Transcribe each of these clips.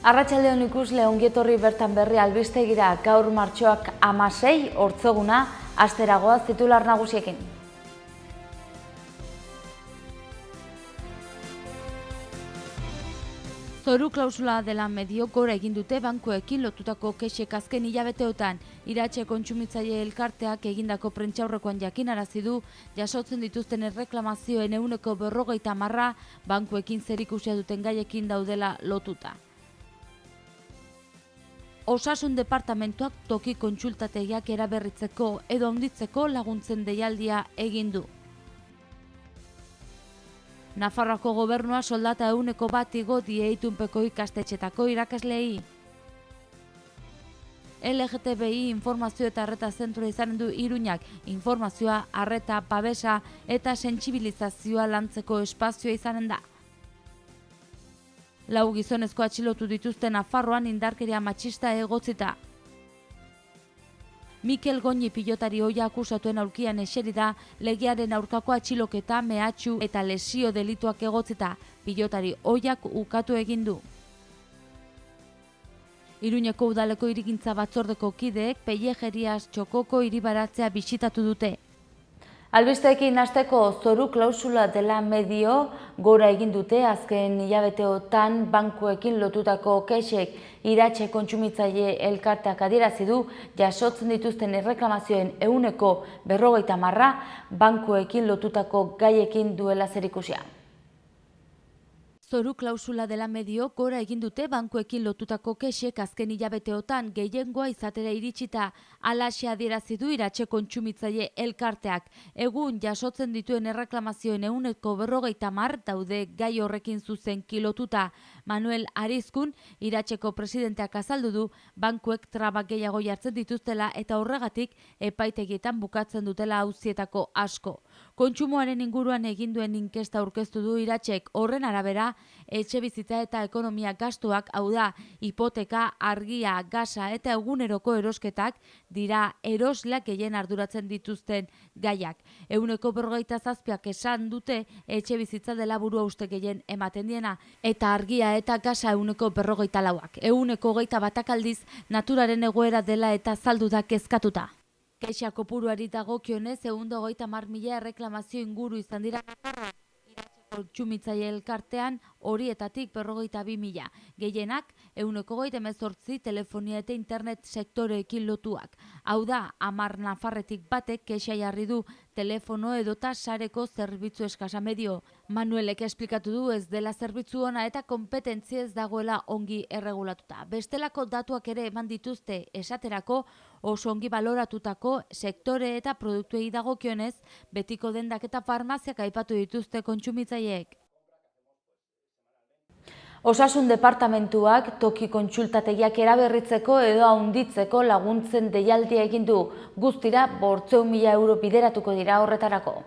Arratsaldeon ikusle, ongietorri bertan berri albistegira. Gaur martxoak 16, ortzeguna, asteragoaz titular nagusiekin. Zoru klausula dela medio gora egin dute bankuekin lotutako kexek azken hilabeteotan. Iratxe kontsumitzaile elkarteak egindako prentsaurrekoan jakinarazi du jasotzen dituzten erreklamazioen 50% bankuekin zerikusia duten gaiekin daudela lotuta. Osasun departamentuak toki kontsultategiak eraberritzeko edo handitzeko laguntzen deialdia egin du. Nafarroako gobernua soldata 1% igo die itunpeko ikastetxetako irakaslei. LGTBI informazio eta arreta zentroa izanen du Iruñak, informazioa, arreta, babesa eta sentsibilizazioa lantzeko espazioa izanen da. 4 gizonezko atxilotu dituzten Nafarroan indarkeria matxista egotzita. Mikel Goñi pilotari ohia akusatuen aulkian eseri da legearen aurkako atxiloketa, mehatxu eta lesio delituak egotzita. Pilotari ohiak ukatu egin du. Iruñeko udaleko hirigintza batzordeko kideek Pellejerias txokoko hiribaratzea bisitatu dute. Albisteekin hasteko, zoru klausula dela medio gora egin dute azken hilabeteotan bankuekin lotutako kexek. Iratxe kontsumitzaile elkarteak adierazi du jasotzen dituzten erreklamazioen 50% bankuekin lotutako gaiekin duela zerikusia. Zoru klausula dela medio gora egin dute bankuekin lotutako kexek azken hilabeteotan gehiengoa izatera iritsita. Halaxe adierazi du Iratxe kontsumitzaile elkarteak. Egun jasotzen dituen erreklamazioen 50% daude gai horrekin zuzenki lotuta. Manuel Arizkun, Iratxeko presidenteak azaldu du, bankuek trabak gehiago jartzen dituztela eta horregatik epaitegietan bukatzen dutela auzietako asko. Kontsumoaren inguruan egin duen inkesta aurkeztu du Iratxek. Horren arabera, etxebizitza eta ekonomia gastuak, hau da, hipoteka, argia, gasa eta eguneroko erosketak dira erosleak gehien arduratzen dituzten gaiak. 47% esan dute etxebizitza dela burua uste gehien ematen diena, eta argia eta gasa 44%. 21% aldiz naturaren egoera dela eta saldu da kezkatuta. Kexa kopuruari dagokionez 130.000 erreklamazio inguru izan dira kontsumitzaile elkartean, horietatik 52.000. Gehienak 128 telefonia eta internet sektoreekin lotuak. Hau da, 10 nafarretik batek kexa jarri du telefono edota sareko zerbitzu eskasa medio. Manuelek esplikatu du ez dela zerbitzu ona eta konpetentzia ez dagoela ongi erregulatuta. Bestelako datuak ere eman dituzte, esaterako oso ongi baloratutako sektore eta produktuei dagokionez, betiko dendak eta farmaziak aipatu dituzte kontsumitzaileek. Osasun departamentuak toki kontsultategiak eraberritzeko edo handitzeko laguntzen deialdia egin du. Guztira 500.000 euro bideratuko dira horretarako.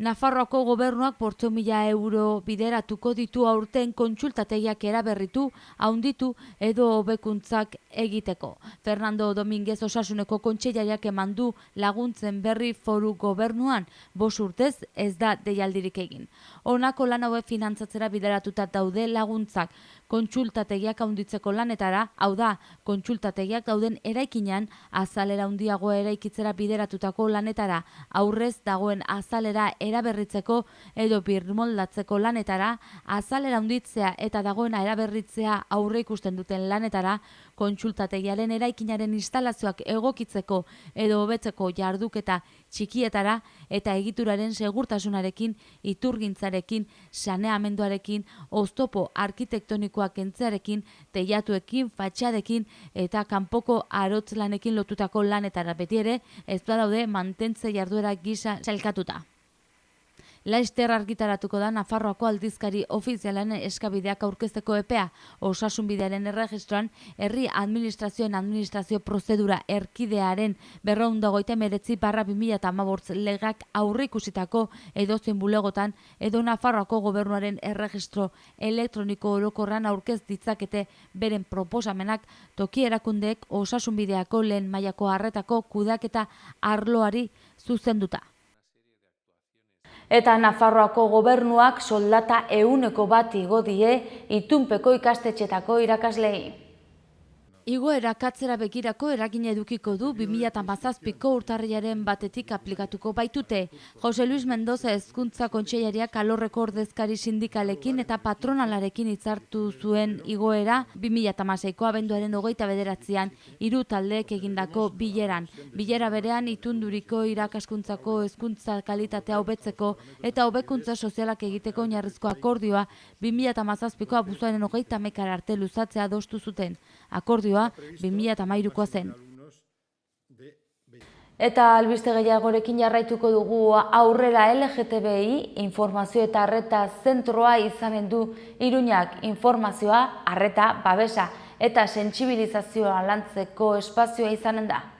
Nafarroako gobernuak 500.000 euro bideratuko ditu aurten kontsultategiak eraberritu, handitu edo hobekuntzak egiteko. Fernando Dominguez Osasuneko kontseilariak eman du laguntzen berri foru gobernuan, 5 urtez ez da deialdirik egin. Honako lan hauek finantzatzera bideratuta daude laguntzak. Kontsultategiak handitzeko lanetara, hau da, kontsultategiak dauden eraikinean azalera handiagoa eraikitzera bideratutako lanetara, aurrez dagoen azalera eraberritzeko edo birmoldatzeko lanetara, azalera handitzea eta dagoena eraberritzea aurre ikusten duten lanetara, kontsultategiaren eraikinaren instalazioak egokitzeko edo hobetzeko jarduketa txikietara eta egituraren segurtasunarekin, iturgintzarekin, saneamenduarekin, oztopo arkitektonikoak kentzearekin, teilatuekin, fatxadekin eta kanpoko arotzlanekin lotutako lanetara beti ere ez badaude mantentze jarduera gisa sailkatuta. Laster argitaratuko da Nafarroako aldizkari ofizialan eskabideak aurkezteko epea. Osasunbidearen erregistroan herri administrazioen administrazio prozedura erkidearen 229/2015 legak aurreikusitako edozein bulegotan edo Nafarroako gobernuaren erregistro elektroniko orokorran aurkez ditzakete beren proposamenak toki erakundeek osasunbideako lehen mailako arretako kudeaketa arloari zuzenduta. Eta Nafarroako gobernuak soldata 100% igo die itunpeko ikastetxetako irakaslei. Igoerak atzera begirako eragina edukiko du 2017ko urtarrilaren batetik aplikatuko baitute. Jose Luis Mendoza Hezkuntza Kontseilariak alorreko ordezkari sindikalekin eta patronalarekin hitzartu zuen igoera 2016ko abenduaren 29an 3 taldeek egindako bileran. Bilera berean itunduriko irakaskuntzako hezkuntza kalitatea hobetzeko eta hobekuntza sozialak egiteko oinarrizko akordioa 2017ko abuztuaren 31 arte luzatzea adostu zuten. Akordioa 2013koa zen. Eta albiste gehiagorekin jarraituko dugu. Aurrera LGTBI informazio eta arreta zentroa izanen du Iruñak. Informazioa, arreta, babesa eta sentsibilizazioa lantzeko espazioa izanen da.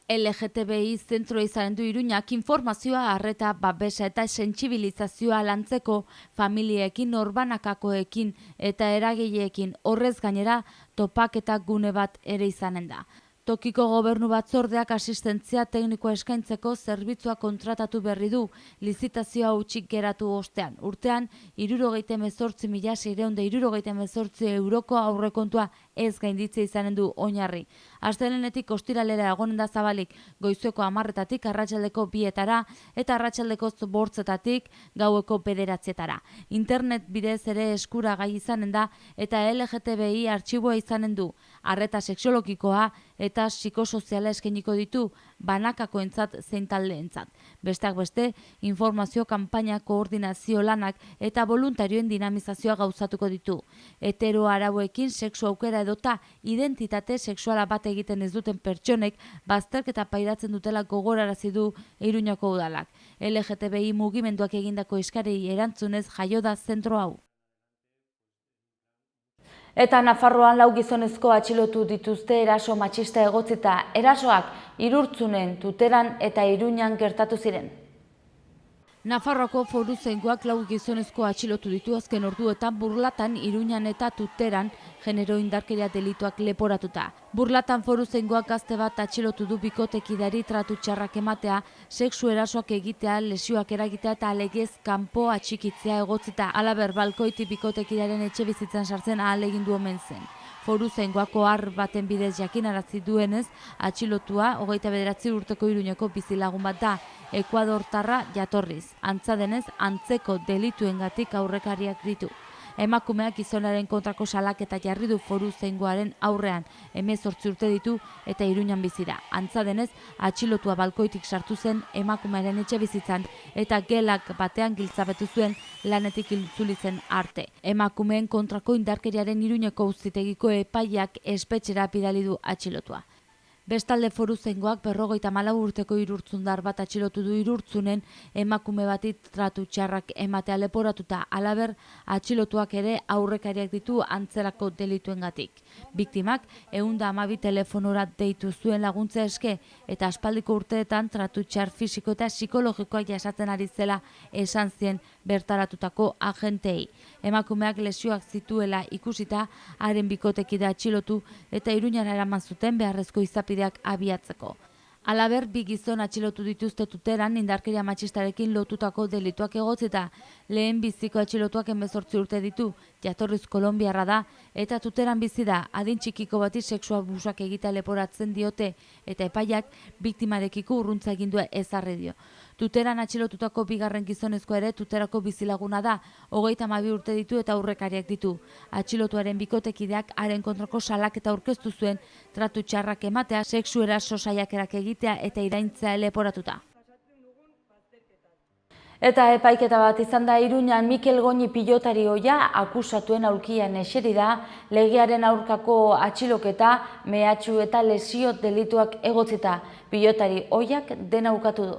LGTBI zentroa izanen du Iruñak informazioa, arreta, babesa eta sentsibilizazioa lantzeko familiekin, norbanakakoekin eta eragileekin. Horrez gainera, topaketa gune bat ere izanen da. Tokiko gobernu batzordeak asistentzia teknikoa eskaintzeko zerbitzua kontratatu berri du, lizitazioa hutsik geratu ostean. Urtean, 78.678 euroko aurrekontua ez gainditzea izanen du oinarri. Astelehenetik ostiralera egonen da zabalik, goizueko 10:00 arratsaldeko 2:00 eta arratsaldeko 8:00 gaueko 9:00. Internet bidez ere eskuragai izanen da eta LGTBI artxiboa izanen du. Arreta sexologikoa eta psikosoziala eskainiko ditu banakakoentzat zein taldeentzat. Besteak beste, informazio kanpaina, koordinazio lanak eta voluntarioen dinamizazioa gauzatuko ditu. Hetero arauekin sexu aukera edota identitate sexuala bat egiten ez duten pertsonek bazterketa pairatzen dutela gogorarazi du Iruñako udalak. LGTBI mugimenduak egindako eskarei erantzunez jaio da zentro hau. Eta Nafarroan 4 gizonezko atxilotu dituzte eraso matxista egotzita. Erasoak Irurtzunen, Tuteran eta Iruñan gertatu ziren. Nafarroako foruzaingoak 4 gizonezko atxilotu ditu azken orduetan Burlatan, Iruñan eta Tuteran genero indarkeria delituak leporatuta. Burlatan foruzaingoak gazte bat atxilotu du bikotekidari tratu txarrak ematea, sexu erasoak egitea, lesioak eragitea eta alegez kanpo atxikitzea egotzita. Halaber, balkoiti bikotekidaren etxebizitzan sartzen ahalegin du omen zen. Foruzaingoak ohar baten bidez jakinarazi duenez, atxilotua 29 urteko Iruñeko bizilagun bat da, Ekuadortarra jatorriz. Antza denez, antzeko delituengatik aurrekariak ditu. Emakumeak gizonaren kontrako salaketa jarri du foruzaingoaren aurrean, 18 urte ditu eta Iruñan bizi da. Antza denez, atxilotua balkoitik sartu zen emakumearen etxebizitzan eta gelak batean giltzapetu zuen lanetik itzuli zen arte. Emakumeen kontrako indarkeriaren Iruñeko auzitegiko epaiak espetxera bidali du atxilotua. Bestalde foruzaingoak 54 urteko irurtzundar bat atxilotu du Irurtzunen emakume bati tratu txarrak ematea leporatuta. Halaber, atxilotuak ere aurrekariak ditu antzerako delituengatik. Biktimak 112 telefonora deitu zuen laguntza eske eta aspaldiko urteetan tratu txar fisiko eta psikologikoak jasaten ari zela esan zien bertaratutako agentei. Emakumeak lesioak zituela ikusita haren bikotekide atxilotu eta Iruñara eraman zuten beharrezko izapideak abiatzeko. Halaber, 2 gizon atxilotu dituzte Tuteran indarkeria matxistarekin lotutako delituak egotzita. Lehen biziko atxilotuak 18 urte ditu, jatorriz kolonbiarra da eta Tuteran bizi da. Adin txikiko bati sexu abusuak egitea leporatzen diote eta epaiak biktimarekiko urruntza egin du ezarri dio. Tuteran atxilotutako 2. gizonezkoa ere Tuterako bizilaguna da, 32 urte ditu eta aurrekariak ditu. Atxilotuaren bikotekideak haren kontrako salaketa aurkeztu zuen tratu txarrak ematea, sexu eraso saiakerak egitea eta iraintzea leporatuta. Eta epaiketa bat izan da Iruñan Mikel Goñi pilotari ohia akusatuen aulkian eseri da, legearen aurkako atxiloketa, mehatxu eta lesio delituak egotzita. Pilotari ohiak dena ukatu du.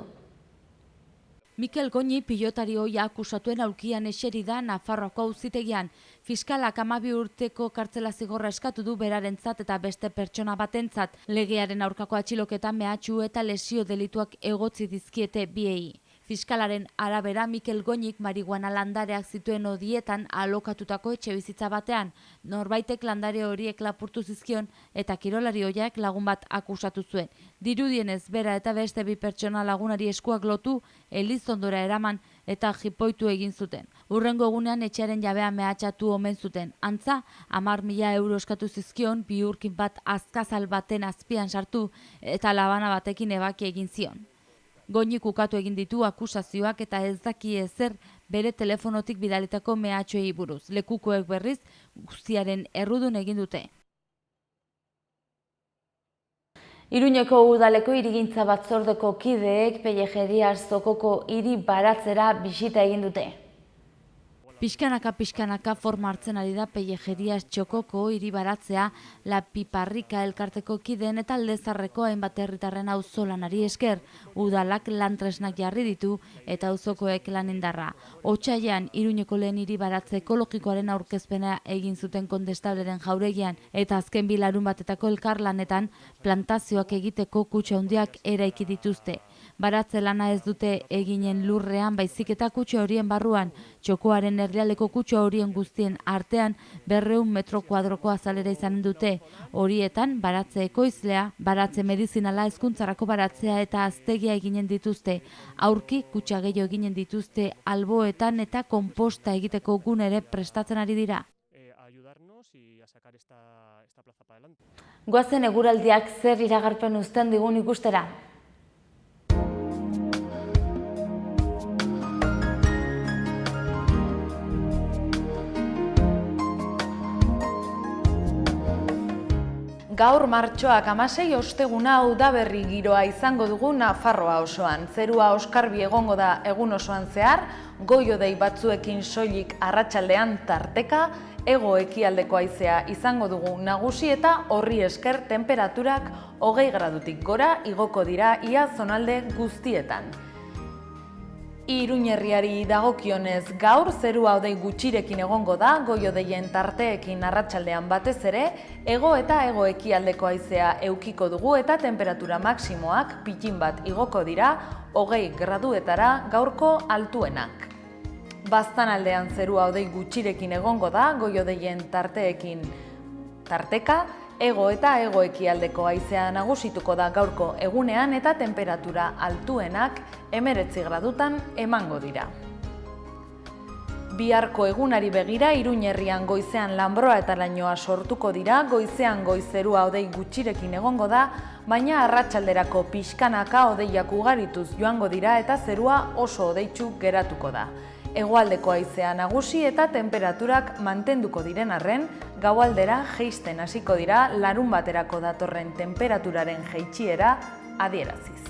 Mikel Goñi pilotari ohia akusatuen aulkian eseri da Nafarroako auzitegian. Fiskalak 12 urteko kartzela zigorra eskatu du berarentzat eta beste pertsona batentzat. Legearen aurkako atxiloketa, mehatxu eta lesio delituak egotzi dizkiete biei. Fiskalaren arabera, Mikel Goñik marihuana landareak zituen odietan alokatutako etxebizitza batean. Norbaitek landare horiek lapurtu zizkion eta kirolari ohiak lagun bat akusatu zuen. Dirudienez, bera eta beste 2 pertsona lagunari eskuak lotu, Elizondora eraman eta jipoitu egin zuten. Hurrengo egunean etxearen jabea mehatxatu omen zuten. Antza, 10.000 euro eskatu zizkion, bihurkin bat azkazal baten azpian sartu eta labana batekin ebaki egin zion. Goñik ukatu egin ditu akusazioak eta ez daki ezer bere telefonotik bidalitako mehatxoei buruz. Lekukoek berriz guztiaren errudun egin dute. Iruñeko udaleko hirigintza batzordeko kideek Pellejerias zokoko hiri baratzera bisita egin dute. Pixkanaka forma hartzen ari da Pellejerias txokoko hiri baratzea La Piparrika elkarteko kideen eta Aldezarreko hainbat herritarren auzolanari esker. Udalak lantresnak jarri ditu eta auzokoek lan indarra. Otsailean Iruñeko lehen hiri baratze ekologikoaren aurkezpena egin zuten Kondestableren jauregian eta azken 2 larunbatetako elkarlanetan plantazioak egiteko kutxa handiak eraiki dituzte. Baratze lana ez dute eginen lurrean, baizik eta kutxa horien barruan. Txokoaren herrialdeko kutxa horien guztien artean 200 metro kuadroko azalera izanen dute. Horietan, baratze ekoizlea, baratze medizinala, hezkuntzarako baratzea eta aztegia eginen dituzte. Aurki, kutxa gehiago eginen dituzte alboetan eta konposta egiteko gunere prestatzen ari dira. Goazen eguraldiak zer iragarpen uzten digun ikustera. Gaur martxoak 16 osteguna udaberri giroa izango dugu Nafarroa osoan. Zerua oskarbi egongo da egun osoan zehar, goi-hodei batzuekin soilik arratsaldean tarteka, hego-ekialdeko haizea izango dugu nagusi eta horri esker temperaturak 20 gradutik gora igoko dira ia zonalde guztietan. Iruñerriari dagokionez gaur zerua hodei gutxirekin egongo da, goi-hodeien tarteekin arratsaldean batez ere, hego eta hego-ekialdeko haizea eukiko dugu eta temperatura maksimoak pitin bat igoko dira 20 graduetara gaurko altuenak. Baztanaldean zerua hodei gutxirekin egongo da, goi-hodeien tarteekin tarteka, hego eta hego-ekialdeko haizea nagusituko da gaurko egunean eta temperatura altuenak 19 gradutan emango dira. Biharko egunari begira Iruñerrian goizean lanbroa eta lainoa sortuko dira, goizean goizerua hodei gutxirekin egongo da, baina arratsalderako pixkanaka hodeiak ugarituz joango dira eta zerua oso hodeitsu geratuko da. Hegoaldeko haizea nagusi eta temperaturak mantenduko diren arren, gaualdera jeisten hasiko dira larunbaterako datorren temperaturaren jaitsiera adieraziz.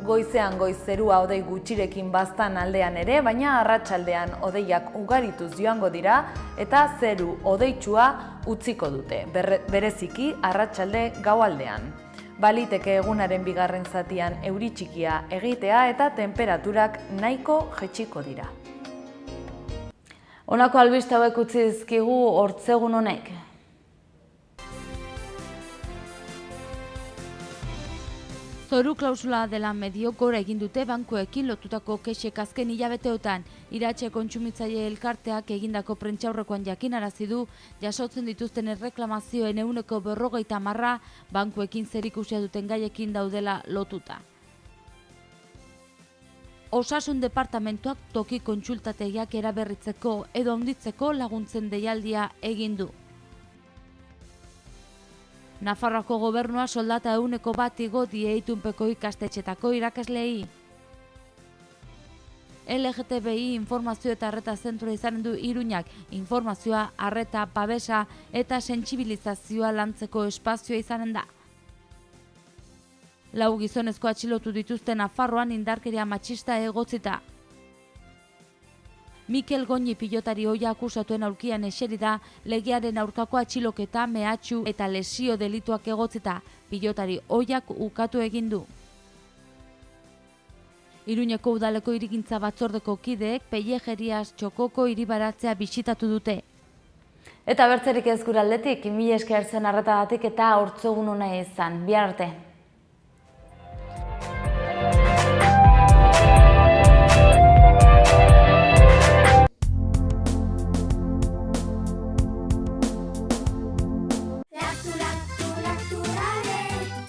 Goizean goiz zerua hodei gutxirekin baztan aldean ere, baina arratsaldean hodeiak ugarituz joango dira eta zeru hodeitsua utziko dute, bereziki arratsalde gaualdean. Baliteke egunaren bigarren zatian euri txikia egitea eta temperaturak nahiko jaitsiko dira. Honako albiste hauek utzi dizkigu hortzegun honek. Zoru klausula dela medio gora egin dute bankuekin lotutako kexek azken hilabeteotan. Iratxe kontsumitzaile elkarteak egindako prentsaurrekoan jakinarazi du jasotzen dituzten erreklamazioen 40% bankuekin zerikusia duten gaiekin daudela lotuta. Osasun departamentuak toki kontsultategiak eraberritzeko edo handitzeko laguntzen deialdia egin du. Nafarroako gobernua soldata 100% igo die itunpeko ikastetxetako irakasleei. LGTBI informazio eta arreta zentroa izanen du Iruñak, informazioa, arreta, babesa eta sentsibilizazioa lantzeko espazioa izanen da. 4 gizonezko atxilotu dituzte Nafarroan indarkeria matxista egotzita. Mikel Goñi pilotari ohia akusatuen aulkian eseri da legearen aurkako atxiloketa, mehatxu eta lesio delituak egotzita. Pilotari ohiak ukatu egin du. Iruñeko udaleko hirigintza batzordeko kideek Pellejerias txokoko hiri baratzea bisitatu dute. Eta bertzerik ez gure aldetik, mila esker zen arretagatik eta hortzegun ona izan. Bihar arte.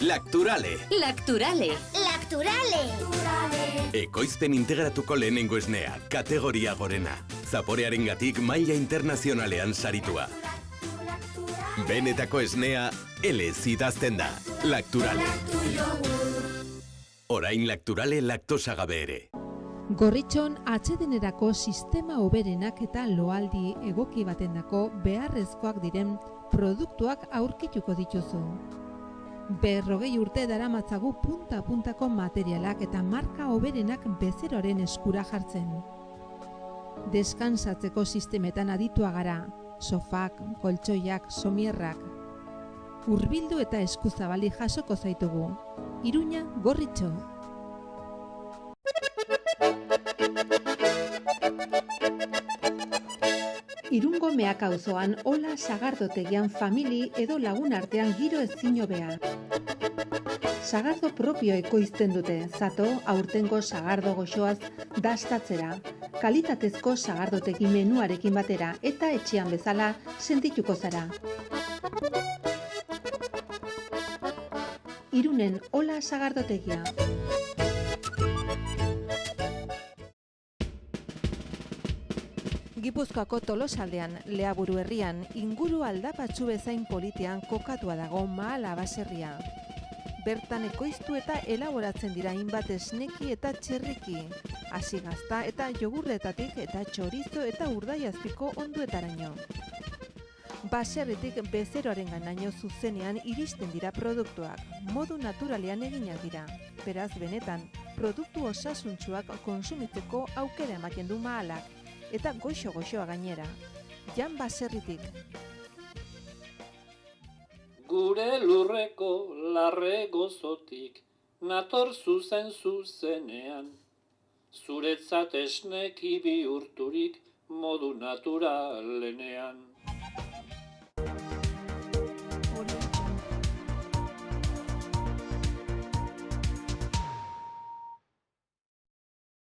Lacturale. Lacturale. Lacturale. Ekoizpen integratuko lehenengo esnea, kategoria gorena. Zaporearengatik maila internazionalean saritua. Benetako esnea, elez idazten da. Lacturale. Orain Lacturale laktosagabe ere. Gorritxon atsedenerako sistema hoberenak eta loaldi egoki batendako beharrezkoak diren produktuak aurkituko dituzu. 40 urte daramatzagu punta-puntako materialak eta marka hoberenak bezeroaren eskura jartzen. Deskansatzeko sistemetan aditua gara, sofak, koltsoiak, somierrak. Hurbildu eta eskuzabali jasoko zaitugu. Iruña, Gorritxo. Irungo Meaka auzoan Ola sagardotegian famili edo lagun artean giro ezin hobea. Sagardo propio ekoizten dute, zato aurtengo sagardo goxoaz dastatzera, kalitatezko sagardotegi menuarekin batera eta etxean bezala sentituko zara. Irunen Ola sagardotegia. Gipuzkoako Tolosaldean, Leaburu herrian, inguru aldapatsu bezain politean kokatua dago Mahala baserria. Bertan ekoiztu eta elaboratzen dira hainbat esneki eta txerriki, hasi gazta eta jogurretatik eta txorizo eta urdaiazpiko onduetaraino. Baserritik bezeroaren ganaino zuzenean iristen dira produktuak, modu naturalean eginak dira. Beraz, benetan, produktu osasuntsuak konsumitzeko aukera ematen du Mahalak. Eta goxo-goxoa gainera. Jan Baserritik. Gure lurreko larre gozotik, nator zuzenean. Zuretzat esneki bihurturik modu naturalenean.